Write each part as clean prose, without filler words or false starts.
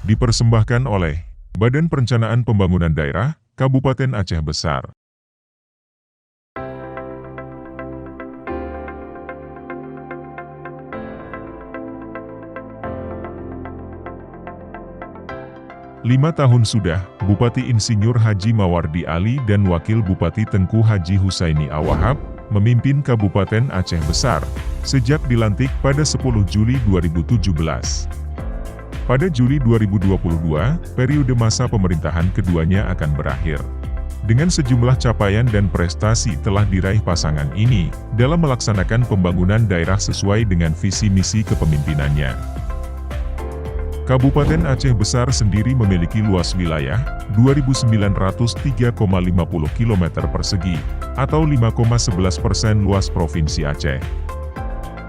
dipersembahkan oleh Badan Perencanaan Pembangunan Daerah, Kabupaten Aceh Besar. Lima tahun sudah, Bupati Insinyur Haji Mawardi Ali dan Wakil Bupati Tengku Haji Husaini Awahab memimpin Kabupaten Aceh Besar sejak dilantik pada 10 Juli 2017. Pada Juli 2022, periode masa pemerintahan keduanya akan berakhir. Dengan sejumlah capaian dan prestasi telah diraih pasangan ini dalam melaksanakan pembangunan daerah sesuai dengan visi misi kepemimpinannya. Kabupaten Aceh Besar sendiri memiliki luas wilayah 2.903,50 km persegi, atau 5,11% luas Provinsi Aceh.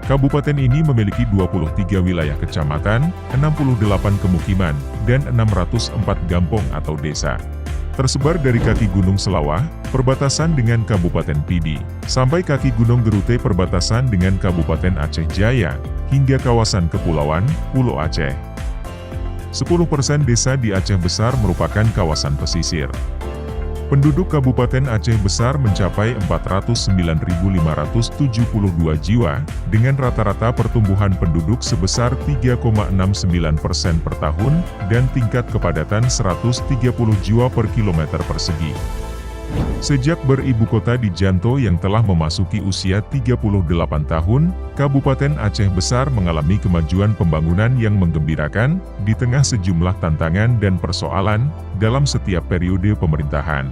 Kabupaten ini memiliki 23 wilayah kecamatan, 68 kemukiman, dan 604 gampong atau desa. Tersebar dari kaki Gunung Selawah, perbatasan dengan Kabupaten Pidi, sampai kaki Gunung Gerute perbatasan dengan Kabupaten Aceh Jaya, hingga kawasan kepulauan, Pulau Aceh. 10% desa di Aceh Besar merupakan kawasan pesisir. Penduduk Kabupaten Aceh Besar mencapai 409.572 jiwa, dengan rata-rata pertumbuhan penduduk sebesar 3,69% per tahun, dan tingkat kepadatan 130 jiwa per kilometer persegi. Sejak beribu kota di Janto yang telah memasuki usia 38 tahun, Kabupaten Aceh Besar mengalami kemajuan pembangunan yang menggembirakan, di tengah sejumlah tantangan dan persoalan, dalam setiap periode pemerintahan.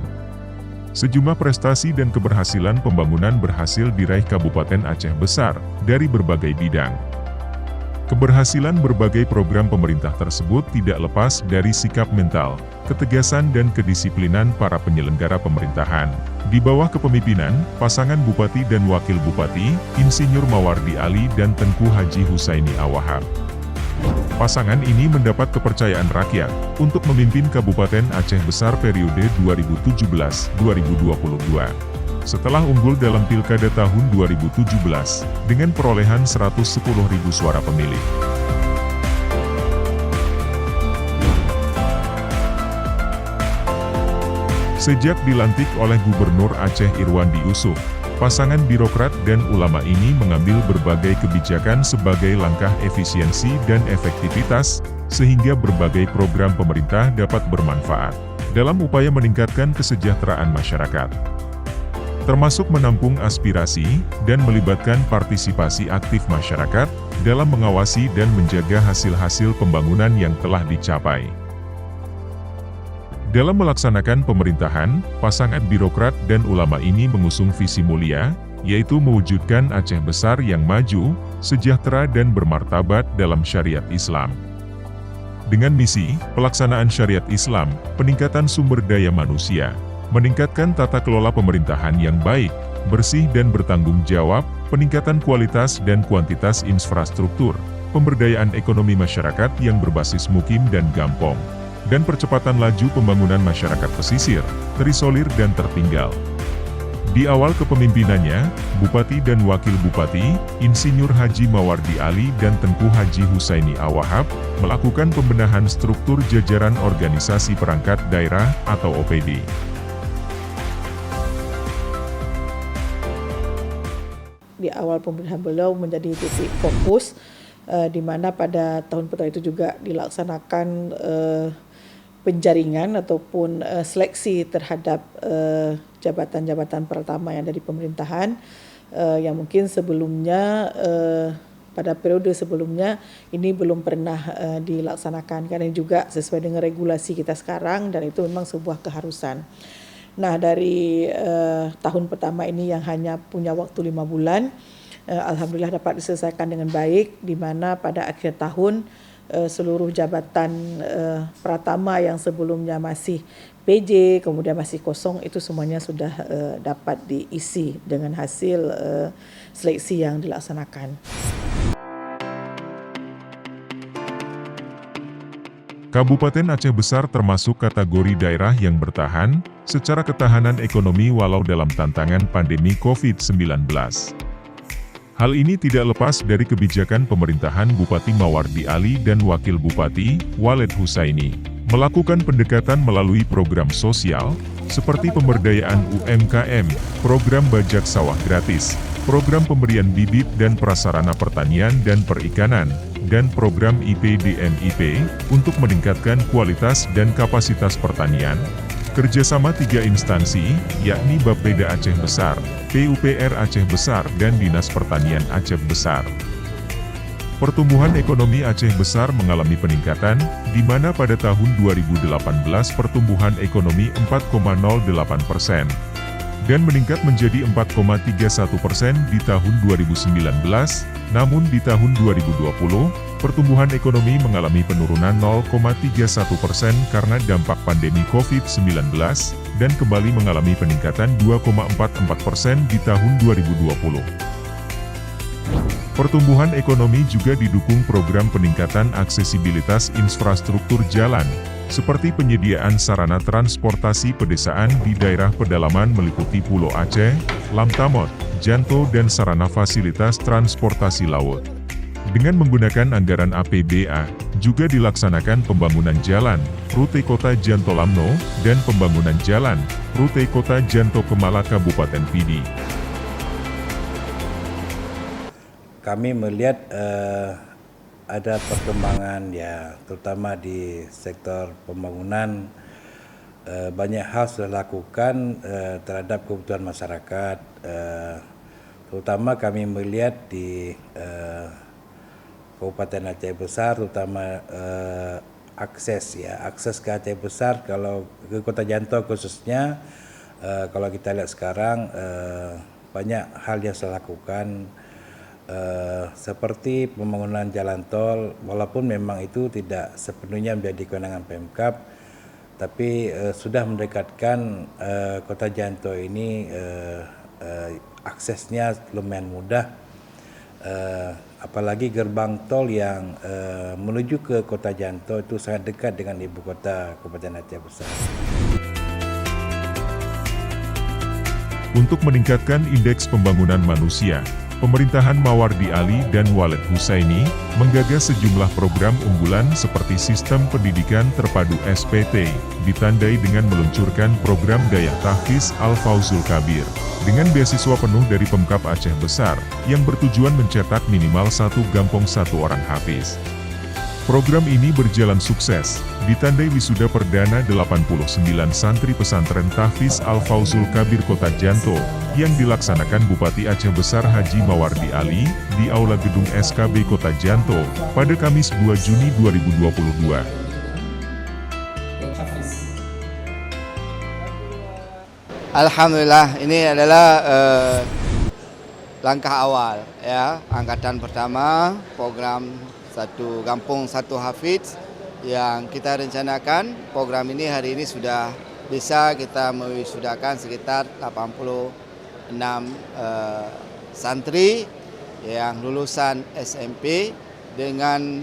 Sejumlah prestasi dan keberhasilan pembangunan berhasil diraih Kabupaten Aceh Besar, dari berbagai bidang. Keberhasilan berbagai program pemerintah tersebut tidak lepas dari sikap mental, ketegasan dan kedisiplinan para penyelenggara pemerintahan. Di bawah kepemimpinan, pasangan Bupati dan Wakil Bupati, Insinyur Mawardi Ali dan Tengku Haji Husaini Awahab. Pasangan ini mendapat kepercayaan rakyat, untuk memimpin Kabupaten Aceh Besar periode 2017-2022. Setelah unggul dalam Pilkada tahun 2017, dengan perolehan 110.000 suara pemilih. Sejak dilantik oleh Gubernur Aceh Irwandi Yusuf, pasangan birokrat dan ulama ini mengambil berbagai kebijakan sebagai langkah efisiensi dan efektivitas, sehingga berbagai program pemerintah dapat bermanfaat dalam upaya meningkatkan kesejahteraan masyarakat, termasuk menampung aspirasi dan melibatkan partisipasi aktif masyarakat dalam mengawasi dan menjaga hasil-hasil pembangunan yang telah dicapai. Dalam melaksanakan pemerintahan, pasangan birokrat dan ulama ini mengusung visi mulia, yaitu mewujudkan Aceh Besar yang maju, sejahtera dan bermartabat dalam syariat Islam. Dengan misi, pelaksanaan syariat Islam, peningkatan sumber daya manusia, meningkatkan tata kelola pemerintahan yang baik, bersih dan bertanggung jawab, peningkatan kualitas dan kuantitas infrastruktur, pemberdayaan ekonomi masyarakat yang berbasis mukim dan gampong, dan percepatan laju pembangunan masyarakat pesisir, terisolir dan tertinggal. Di awal kepemimpinannya, Bupati dan Wakil Bupati, Insinyur Haji Mawardi Ali dan Tengku Haji Husaini Awahab, melakukan pembenahan struktur jajaran organisasi perangkat daerah atau OPD. Di awal pemerintahan beliau menjadi titik fokus, di mana pada tahun pertama itu juga dilaksanakan penjaringan ataupun seleksi terhadap jabatan-jabatan pertama yang ada di pemerintahan, yang mungkin sebelumnya pada periode sebelumnya ini belum pernah dilaksanakan, karena juga sesuai dengan regulasi kita sekarang dan itu memang sebuah keharusan. Nah, dari tahun pertama ini yang hanya punya waktu 5 bulan, alhamdulillah dapat diselesaikan dengan baik, di mana pada akhir tahun seluruh jabatan pratama yang sebelumnya masih PJ, kemudian masih kosong, itu semuanya sudah dapat diisi dengan hasil seleksi yang dilaksanakan. Kabupaten Aceh Besar termasuk kategori daerah yang bertahan secara ketahanan ekonomi walau dalam tantangan pandemi COVID-19. Hal ini tidak lepas dari kebijakan pemerintahan Bupati Mawardi Ali dan Wakil Bupati, Walid Husaini, melakukan pendekatan melalui program sosial, seperti pemberdayaan UMKM, program bajak sawah gratis, program pemberian bibit dan prasarana pertanian dan perikanan, dan program IPDMIP, untuk meningkatkan kualitas dan kapasitas pertanian. Kerjasama 3 instansi, yakni Bapeda Aceh Besar, PUPR Aceh Besar dan Dinas Pertanian Aceh Besar. Pertumbuhan ekonomi Aceh Besar mengalami peningkatan, di mana pada tahun 2018 pertumbuhan ekonomi 4,08%, dan meningkat menjadi 4,31% di tahun 2019, namun di tahun 2020, pertumbuhan ekonomi mengalami penurunan 0,31% karena dampak pandemi COVID-19, dan kembali mengalami peningkatan 2,44% di tahun 2020. Pertumbuhan ekonomi juga didukung program peningkatan aksesibilitas infrastruktur jalan, seperti penyediaan sarana transportasi pedesaan di daerah pedalaman meliputi Pulau Aceh, Lamtamot, Janto dan sarana fasilitas transportasi laut. Dengan menggunakan anggaran APBA, juga dilaksanakan pembangunan jalan, rute kota Janto Lamno, dan pembangunan jalan, rute kota Janto Kemala Kabupaten Pidi. Kami melihat ada perkembangan ya, terutama di sektor pembangunan. Banyak hal sudah dilakukan terhadap kebutuhan masyarakat, terutama kami melihat di Kabupaten Aceh Besar, terutama akses ke Aceh Besar. Kalau ke Kota Janto khususnya, kalau kita lihat sekarang banyak hal yang sudah dilakukan, seperti pembangunan jalan tol, walaupun memang itu tidak sepenuhnya menjadi kewenangan Pemkab, tapi sudah mendekatkan Kota Janto ini aksesnya lumayan mudah, apalagi gerbang tol yang menuju ke Kota Janto itu sangat dekat dengan ibu kota Kabupaten Aceh Besar. Untuk meningkatkan indeks pembangunan manusia, pemerintahan Mawardi Ali dan Walid Husaini menggagas sejumlah program unggulan seperti sistem pendidikan terpadu SPT, ditandai dengan meluncurkan program Daya Tahfiz Al-Fauzul Kabir, dengan beasiswa penuh dari Pemkab Aceh Besar, yang bertujuan mencetak minimal 1 gampong 1 orang hafiz. Program ini berjalan sukses, ditandai wisuda perdana 89 santri pesantren Tahfiz Al-Fauzul Kabir Kota Janto, yang dilaksanakan Bupati Aceh Besar Haji Mawardi Ali, di Aula Gedung SKB Kota Janto, pada Kamis 2 Juni 2022. Alhamdulillah, ini adalah langkah awal ya, angkatan pertama program 1 Gampung 1 Hafiz yang kita rencanakan. Program ini hari ini sudah bisa kita mewisudakan sekitar 86 santri yang lulusan SMP dengan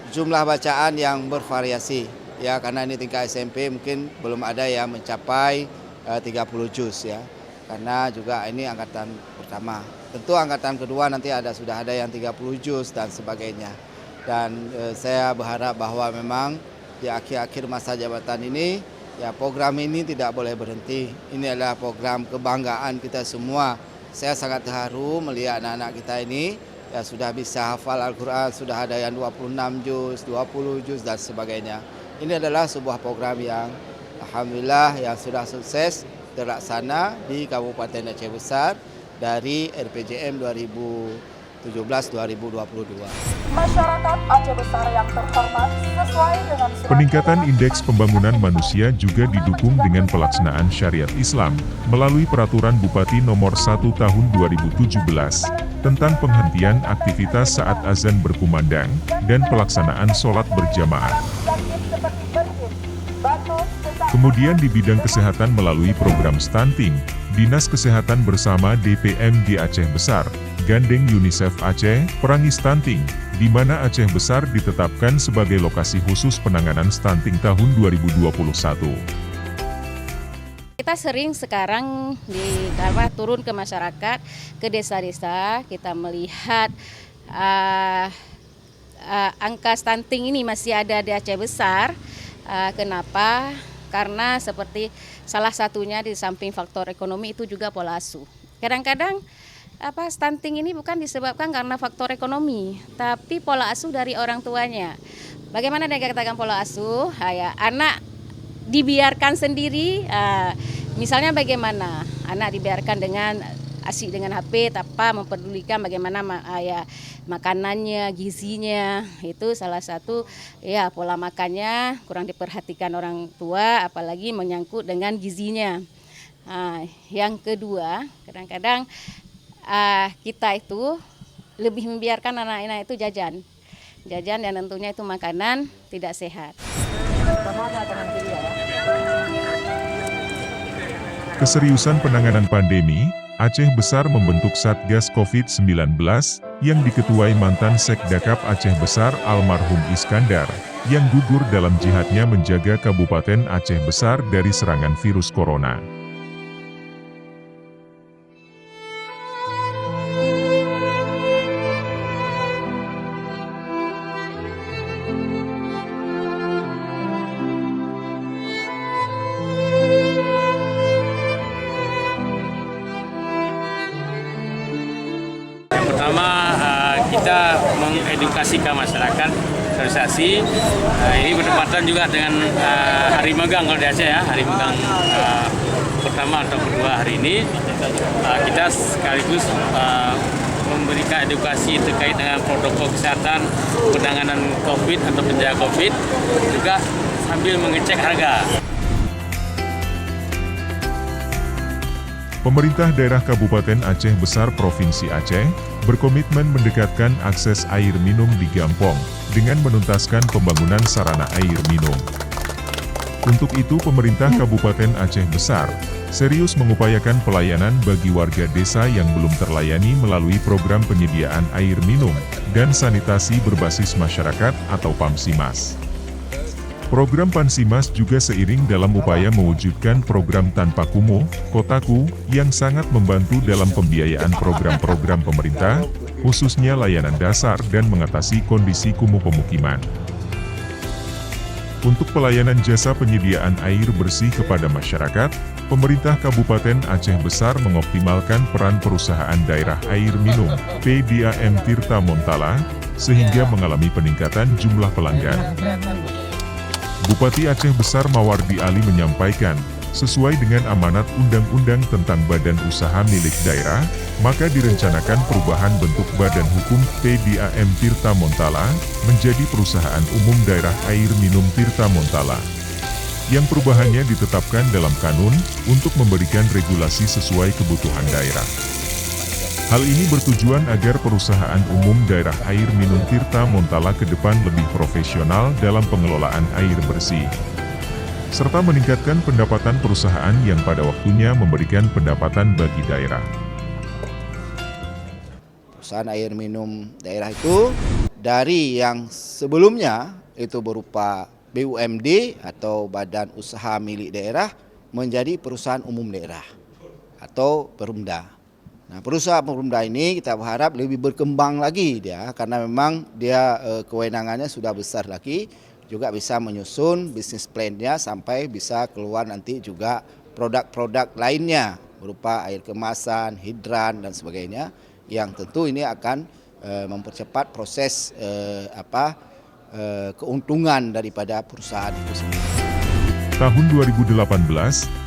jumlah bacaan yang bervariasi ya, karena ini tingkat SMP mungkin belum ada yang mencapai 30 juz ya, karena juga ini angkatan pertama. Tentu angkatan kedua nanti sudah ada yang 30 juz dan sebagainya. Dan saya berharap bahwa memang di akhir-akhir masa jabatan ini, ya program ini tidak boleh berhenti. Ini adalah program kebanggaan kita semua. Saya sangat terharu melihat anak-anak kita ini ya sudah bisa hafal Al-Quran, sudah ada yang 26 juz, 20 juz dan sebagainya. Ini adalah sebuah program yang alhamdulillah yang sudah sukses terlaksana di Kabupaten Aceh Besar dari RPJM 2017-2022. Masyarakat Aceh Besar yang terhormat, sesuai dengan peningkatan indeks pembangunan manusia juga didukung dengan pelaksanaan syariat Islam melalui Peraturan Bupati Nomor 1 Tahun 2017 tentang penghentian aktivitas saat azan berkumandang dan pelaksanaan sholat berjamaah. Kemudian di bidang kesehatan melalui program stunting, Dinas Kesehatan bersama DPMG Aceh Besar, gandeng UNICEF Aceh, perangi stunting, di mana Aceh Besar ditetapkan sebagai lokasi khusus penanganan stunting tahun 2021. Kita sering sekarang turun ke masyarakat, ke desa-desa, kita melihat angka stunting ini masih ada di Aceh Besar. Kenapa? Karena seperti salah satunya di samping faktor ekonomi itu juga pola asuh. Kadang-kadang stunting ini bukan disebabkan karena faktor ekonomi, tapi pola asuh dari orang tuanya. Bagaimana dia katakan pola asuh? Anak dibiarkan sendiri, misalnya bagaimana anak dibiarkan dengan asyik dengan HP tanpa mempedulikan bagaimana makanannya, gizinya. Itu salah satu pola makannya kurang diperhatikan orang tua, apalagi menyangkut dengan gizinya. Yang kedua, kadang-kadang kita itu lebih membiarkan anak-anak itu jajan dan tentunya itu makanan tidak sehat. Keseriusan penanganan pandemi, Aceh Besar membentuk Satgas COVID-19 yang diketuai mantan Sekdakap Aceh Besar almarhum Iskandar, yang gugur dalam jihadnya menjaga Kabupaten Aceh Besar dari serangan virus corona. Pertama, kita mengedukasikan masyarakat, sosialisasi. Ini bertepatan juga dengan hari megang kalau di Aceh ya, hari megang pertama atau kedua hari ini. Kita sekaligus memberikan edukasi terkait dengan protokol kesehatan, penanganan COVID atau penjaga COVID, juga sambil mengecek harga. Pemerintah daerah Kabupaten Aceh Besar Provinsi Aceh berkomitmen mendekatkan akses air minum di Gampong dengan menuntaskan pembangunan sarana air minum. Untuk itu pemerintah Kabupaten Aceh Besar serius mengupayakan pelayanan bagi warga desa yang belum terlayani melalui program penyediaan air minum dan sanitasi berbasis masyarakat atau PAMSIMAS. Program PAMSIMAS juga seiring dalam upaya mewujudkan program tanpa kumuh, Kotaku, yang sangat membantu dalam pembiayaan program-program pemerintah, khususnya layanan dasar dan mengatasi kondisi kumuh pemukiman. Untuk pelayanan jasa penyediaan air bersih kepada masyarakat, pemerintah Kabupaten Aceh Besar mengoptimalkan peran perusahaan daerah air minum, PDAM Tirta Montala, sehingga mengalami peningkatan jumlah pelanggan. Bupati Aceh Besar Mawardi Ali menyampaikan, sesuai dengan amanat Undang-Undang tentang Badan Usaha Milik Daerah, maka direncanakan perubahan bentuk Badan Hukum PDAM Tirta Montala menjadi Perusahaan Umum Daerah Air Minum Tirta Montala. Yang perubahannya ditetapkan dalam kanun untuk memberikan regulasi sesuai kebutuhan daerah. Hal ini bertujuan agar perusahaan umum daerah air minum Tirta Montala ke depan lebih profesional dalam pengelolaan air bersih, serta meningkatkan pendapatan perusahaan yang pada waktunya memberikan pendapatan bagi daerah. Perusahaan air minum daerah itu dari yang sebelumnya itu berupa BUMD atau Badan Usaha Milik Daerah menjadi perusahaan umum daerah atau Perumda. Nah, perusahaan Perumda ini kita berharap lebih berkembang lagi dia, karena memang dia kewenangannya sudah besar lagi, juga bisa menyusun bisnis plan-nya sampai bisa keluar nanti juga produk-produk lainnya berupa air kemasan, hidran dan sebagainya, yang tentu ini akan mempercepat proses keuntungan daripada perusahaan itu sendiri. Tahun 2018,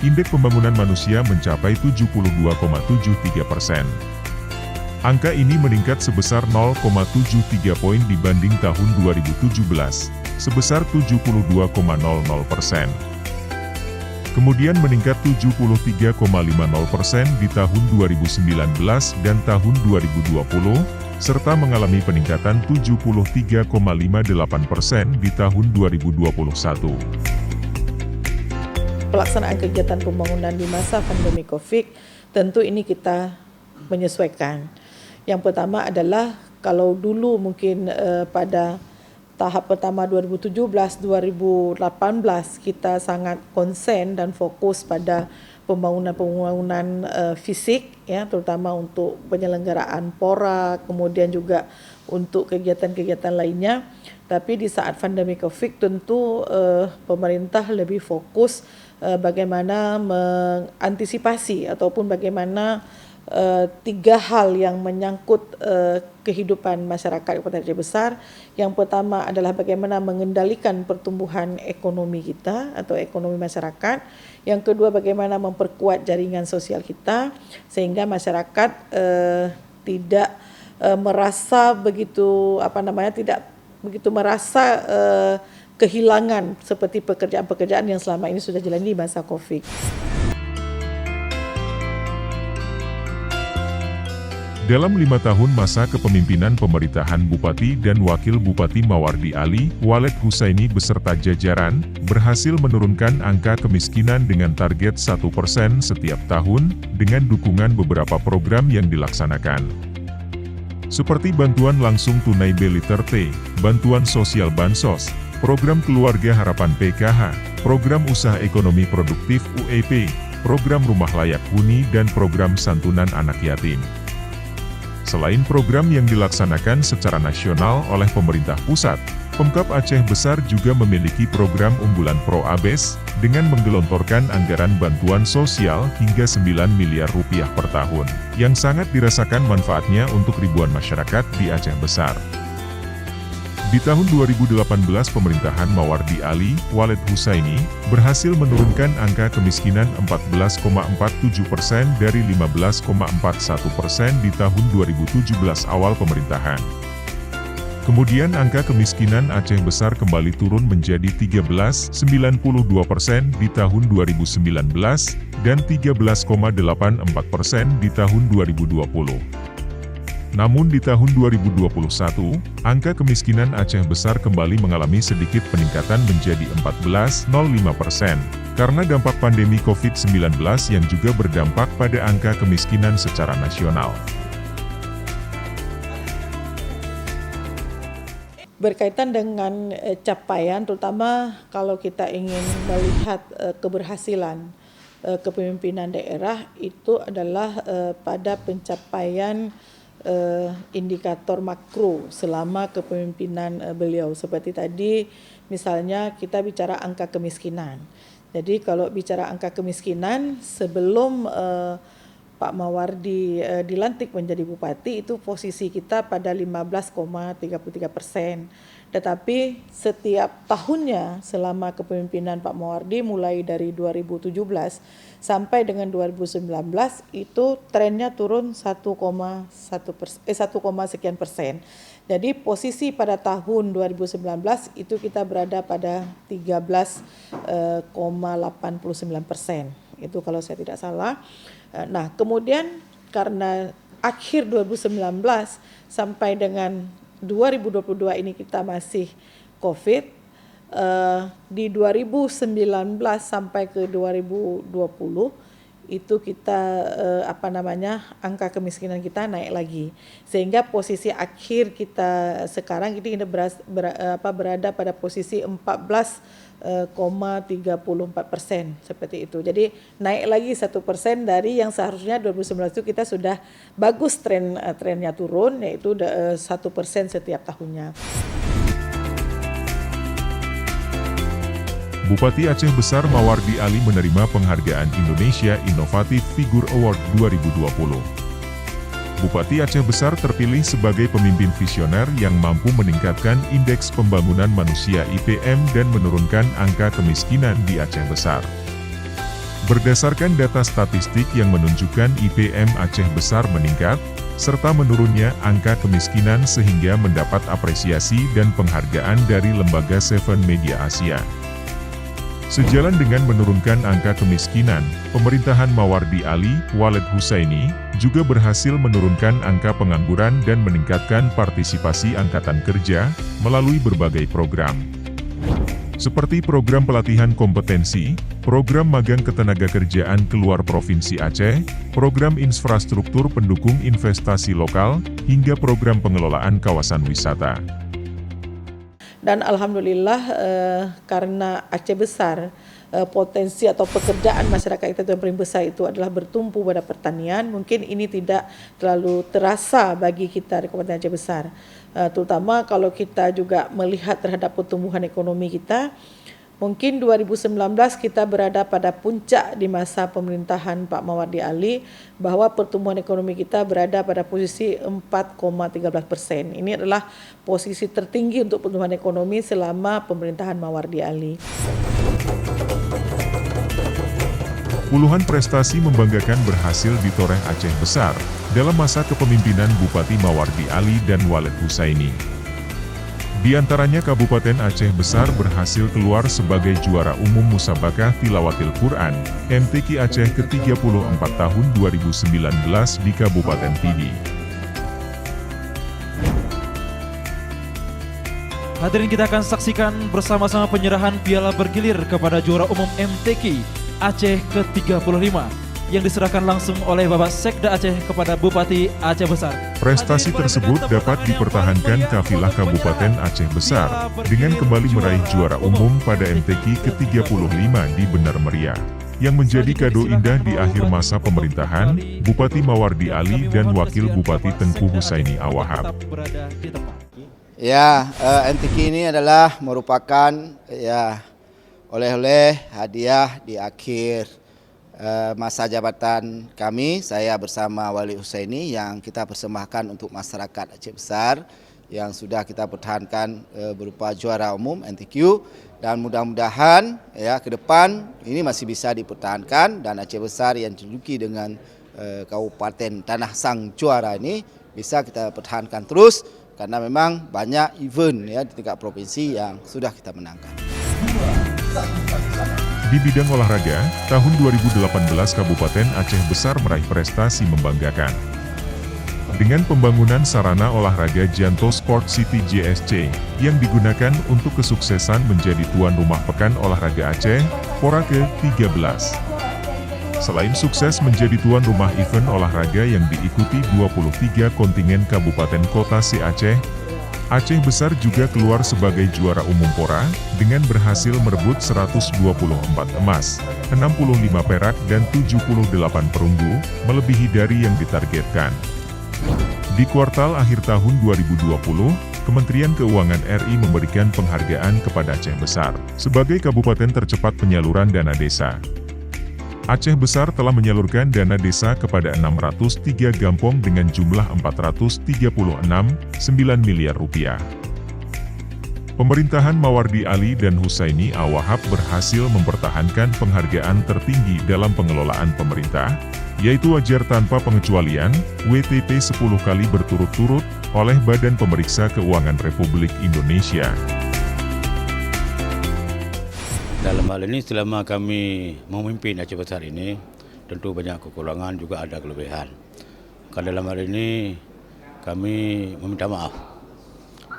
Indeks Pembangunan Manusia mencapai 72,73%. Angka ini meningkat sebesar 0,73 poin dibanding tahun 2017, sebesar 72,00%. Kemudian meningkat 73,50% di tahun 2019 dan tahun 2020, serta mengalami peningkatan 73,58% di tahun 2021. Pelaksanaan kegiatan pembangunan di masa pandemi COVID, tentu ini kita menyesuaikan. Yang pertama adalah kalau dulu mungkin pada tahap pertama 2017-2018 kita sangat konsen dan fokus pada pembangunan fisik, ya, terutama untuk penyelenggaraan PORA, kemudian juga untuk kegiatan-kegiatan lainnya. Tapi di saat pandemi COVID tentu pemerintah lebih fokus bagaimana mengantisipasi ataupun bagaimana 3 hal yang menyangkut kehidupan masyarakat Kabupaten Aceh Besar. Yang pertama adalah bagaimana mengendalikan pertumbuhan ekonomi kita atau ekonomi masyarakat. Yang kedua, bagaimana memperkuat jaringan sosial kita sehingga masyarakat tidak merasa tidak begitu merasa kehilangan seperti pekerjaan-pekerjaan yang selama ini sudah jalani di masa Covid. Dalam 5 tahun masa kepemimpinan pemerintahan Bupati dan Wakil Bupati Mawardi Ali, Walid Husaini beserta jajaran, berhasil menurunkan angka kemiskinan dengan target 1% setiap tahun, dengan dukungan beberapa program yang dilaksanakan. Seperti bantuan langsung tunai B-Liter T, bantuan sosial Bansos, program Keluarga Harapan PKH, program Usaha Ekonomi Produktif UEP, program Rumah Layak Huni dan program Santunan Anak Yatim. Selain program yang dilaksanakan secara nasional oleh pemerintah pusat, Pemkab Aceh Besar juga memiliki program unggulan Pro ABES dengan menggelontorkan anggaran bantuan sosial hingga 9 miliar rupiah per tahun, yang sangat dirasakan manfaatnya untuk ribuan masyarakat di Aceh Besar. Di tahun 2018 pemerintahan Mawardi Ali, Walid Husaini, berhasil menurunkan angka kemiskinan 14,47% dari 15,41% di tahun 2017 awal pemerintahan. Kemudian angka kemiskinan Aceh Besar kembali turun menjadi 13,92% di tahun 2019 dan 13,84% di tahun 2020. Namun di tahun 2021, angka kemiskinan Aceh Besar kembali mengalami sedikit peningkatan menjadi 14,05%, karena dampak pandemi COVID-19 yang juga berdampak pada angka kemiskinan secara nasional. Berkaitan dengan capaian, terutama kalau kita ingin melihat keberhasilan kepemimpinan daerah, itu adalah pada pencapaian indikator makro selama kepemimpinan beliau. Seperti tadi misalnya kita bicara angka kemiskinan. Jadi kalau bicara angka kemiskinan sebelum Pak Mawardi dilantik menjadi bupati, itu posisi kita pada 15,33%. Tetapi setiap tahunnya selama kepemimpinan Pak Mawardi mulai dari 2017 sampai dengan 2019 itu trennya turun 1,1 sekian persen. Jadi posisi pada tahun 2019 itu kita berada pada 13,89%. Itu kalau saya tidak salah. Nah, kemudian karena akhir 2019 sampai dengan 2022 ini kita masih COVID, di 2019 sampai ke 2020 itu kita angka kemiskinan kita naik lagi, sehingga posisi akhir kita sekarang ini berada pada posisi 14,34% seperti itu. Jadi naik lagi 1% dari yang seharusnya 2019 itu kita sudah bagus trennya turun, yaitu 1% setiap tahunnya. Bupati Aceh Besar Mawardi Ali menerima penghargaan Indonesia Inovatif Figur Award 2020. Bupati Aceh Besar terpilih sebagai pemimpin visioner yang mampu meningkatkan indeks pembangunan manusia IPM dan menurunkan angka kemiskinan di Aceh Besar. Berdasarkan data statistik yang menunjukkan IPM Aceh Besar meningkat, serta menurunnya angka kemiskinan sehingga mendapat apresiasi dan penghargaan dari lembaga Seven Media Asia. Sejalan dengan menurunkan angka kemiskinan, pemerintahan Mawardi Ali, Walid Husaini, juga berhasil menurunkan angka pengangguran dan meningkatkan partisipasi angkatan kerja melalui berbagai program. Seperti program pelatihan kompetensi, program magang ketenagakerjaan keluar Provinsi Aceh, program infrastruktur pendukung investasi lokal, hingga program pengelolaan kawasan wisata. Dan alhamdulillah karena Aceh besar, potensi atau pekerjaan masyarakat kita yang paling besar itu adalah bertumpu pada pertanian. Mungkin ini tidak terlalu terasa bagi kita di Kabupaten Aceh Besar. Terutama kalau kita juga melihat terhadap pertumbuhan ekonomi kita. Mungkin 2019 kita berada pada puncak di masa pemerintahan Pak Mawardi Ali, bahwa pertumbuhan ekonomi kita berada pada posisi 4,13%. Ini adalah posisi tertinggi untuk pertumbuhan ekonomi selama pemerintahan Mawardi Ali. Puluhan prestasi membanggakan berhasil ditoreh Aceh Besar dalam masa kepemimpinan Bupati Mawardi Ali dan Walid Husaini. Di antaranya Kabupaten Aceh Besar berhasil keluar sebagai juara umum Musabakah Tilawatil Quran MTQ Aceh ke-34 tahun 2019 di Kabupaten Pidi. Hadirin, kita akan saksikan bersama-sama penyerahan piala bergilir kepada juara umum MTQ Aceh ke-35 yang diserahkan langsung oleh Bapak Sekda Aceh kepada Bupati Aceh Besar. Prestasi tersebut dapat dipertahankan kafilah Kabupaten Aceh Besar dengan kembali meraih juara umum pada MTQ ke-35 di Benar Meriah, yang menjadi kado indah di akhir masa pemerintahan Bupati Mawardi Ali dan Wakil Bupati Tengku Husaini Awahab. Ya, MTQ ini adalah merupakan oleh-oleh hadiah di akhir masa jabatan kami, saya bersama Walid Husaini, yang kita persembahkan untuk masyarakat Aceh Besar yang sudah kita pertahankan berupa juara umum MTQ, dan mudah-mudahan ke depan ini masih bisa dipertahankan dan Aceh Besar yang dijuluki dengan Kabupaten Tanah Sang Juara ini bisa kita pertahankan terus, karena memang banyak event di tingkat provinsi yang sudah kita menangkan. Di bidang olahraga, tahun 2018 Kabupaten Aceh Besar meraih prestasi membanggakan. Dengan pembangunan sarana olahraga Janto Sport City JSC, yang digunakan untuk kesuksesan menjadi tuan rumah Pekan Olahraga Aceh, Pora ke-13. Selain sukses menjadi tuan rumah event olahraga yang diikuti 23 kontingen kabupaten kota se-Aceh, Aceh Besar juga keluar sebagai juara umum Pora dengan berhasil merebut 124 emas, 65 perak dan 78 perunggu, melebihi dari yang ditargetkan. Di kuartal akhir tahun 2020, Kementerian Keuangan RI memberikan penghargaan kepada Aceh Besar sebagai kabupaten tercepat penyaluran dana desa. Aceh Besar telah menyalurkan dana desa kepada 603 gampong dengan jumlah 436,9 miliar rupiah. Pemerintahan Mawardi Ali dan Husaini Awahab berhasil mempertahankan penghargaan tertinggi dalam pengelolaan pemerintah, yaitu wajar tanpa pengecualian, WTP 10 kali berturut-turut, oleh Badan Pemeriksa Keuangan Republik Indonesia. Dalam hal ini selama kami memimpin Aceh Besar ini, tentu banyak kekurangan juga ada kelebihan. Karena dalam hal ini kami meminta maaf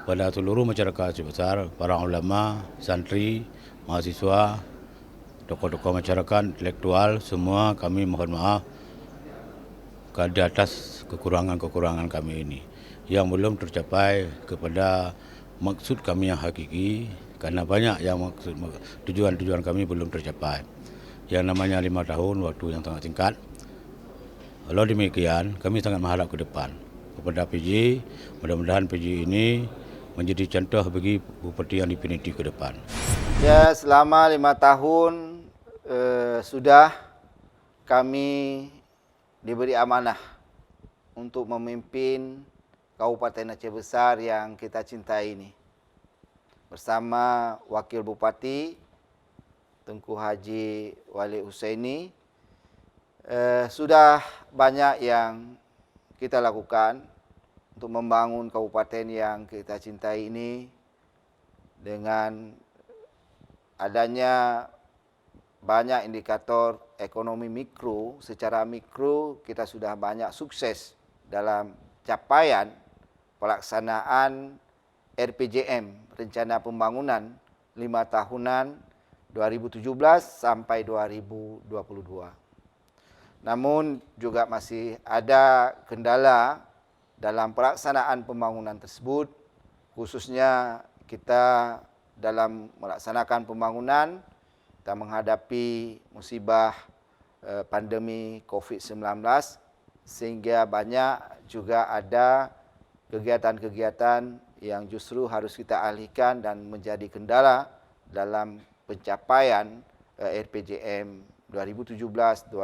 pada seluruh masyarakat Aceh Besar, para ulama, santri, mahasiswa, tokoh-tokoh masyarakat, intelektual, semua kami mohon maaf di atas kekurangan-kekurangan kami ini yang belum tercapai kepada maksud kami yang hakiki. Karena banyak yang tujuan-tujuan kami belum tercapai. Yang namanya 5 tahun, waktu yang sangat singkat. Kalau demikian, kami sangat mengharap ke depan kepada PJ, mudah-mudahan PJ ini menjadi contoh bagi bupati yang definitif ke depan. Ya, selama 5 tahun sudah kami diberi amanah untuk memimpin Kabupaten Aceh Besar yang kita cintai ini. Bersama Wakil Bupati Tengku Haji Walid Husaini, sudah banyak yang kita lakukan untuk membangun kabupaten yang kita cintai ini. Dengan adanya banyak indikator ekonomi mikro, secara mikro kita sudah banyak sukses dalam capaian pelaksanaan RPJM, Rencana Pembangunan 5 tahunan 2017 sampai 2022. Namun juga masih ada kendala dalam pelaksanaan pembangunan tersebut, khususnya kita dalam melaksanakan pembangunan, kita menghadapi musibah pandemi COVID-19, sehingga banyak juga ada kegiatan-kegiatan yang justru harus kita alihkan dan menjadi kendala dalam pencapaian RPJM 2017-2022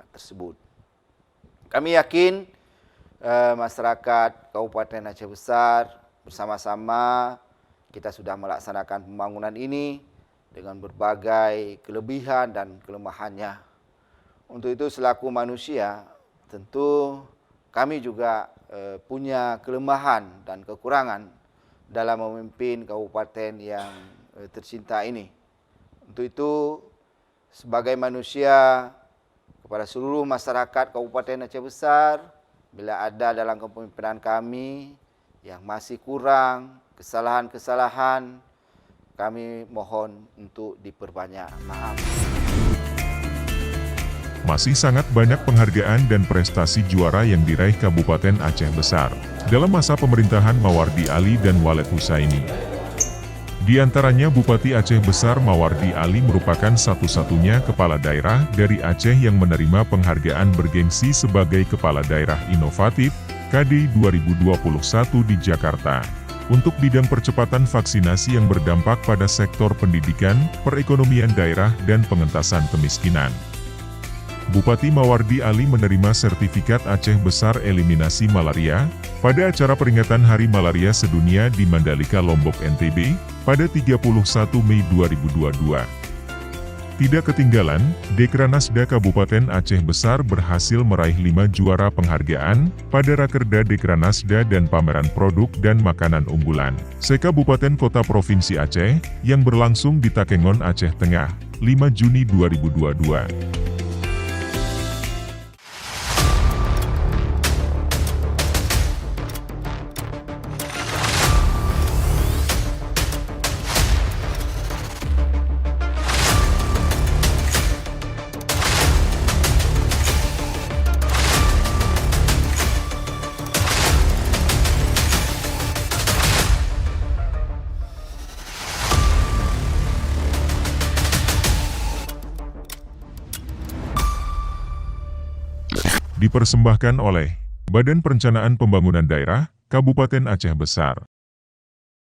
tersebut. Kami yakin masyarakat Kabupaten Aceh Besar bersama-sama kita sudah melaksanakan pembangunan ini dengan berbagai kelebihan dan kelemahannya. Untuk itu selaku manusia tentu kami juga punya kelemahan dan kekurangan dalam memimpin kabupaten yang tercinta ini. Untuk itu sebagai manusia kepada seluruh masyarakat Kabupaten Aceh Besar, bila ada dalam kepemimpinan kami yang masih kurang, kesalahan-kesalahan, kami mohon untuk diperbanyak maaf. Masih sangat banyak penghargaan dan prestasi juara yang diraih Kabupaten Aceh Besar dalam masa pemerintahan Mawardi Ali dan Walid Husaini. Di antaranya Bupati Aceh Besar Mawardi Ali merupakan satu-satunya kepala daerah dari Aceh yang menerima penghargaan bergengsi sebagai Kepala Daerah Inovatif KD 2021 di Jakarta untuk bidang percepatan vaksinasi yang berdampak pada sektor pendidikan, perekonomian daerah, dan pengentasan kemiskinan. Bupati Mawardi Ali menerima sertifikat Aceh Besar Eliminasi Malaria pada acara peringatan Hari Malaria Sedunia di Mandalika, Lombok, NTB, pada 31 Mei 2022. Tidak ketinggalan, Dekranasda Kabupaten Aceh Besar berhasil meraih 5 juara penghargaan pada Rakerda Dekranasda dan pameran produk dan makanan unggulan se-Kabupaten Kota Provinsi Aceh yang berlangsung di Takengon, Aceh Tengah, 5 Juni 2022. Dipersembahkan oleh Badan Perencanaan Pembangunan Daerah Kabupaten Aceh Besar.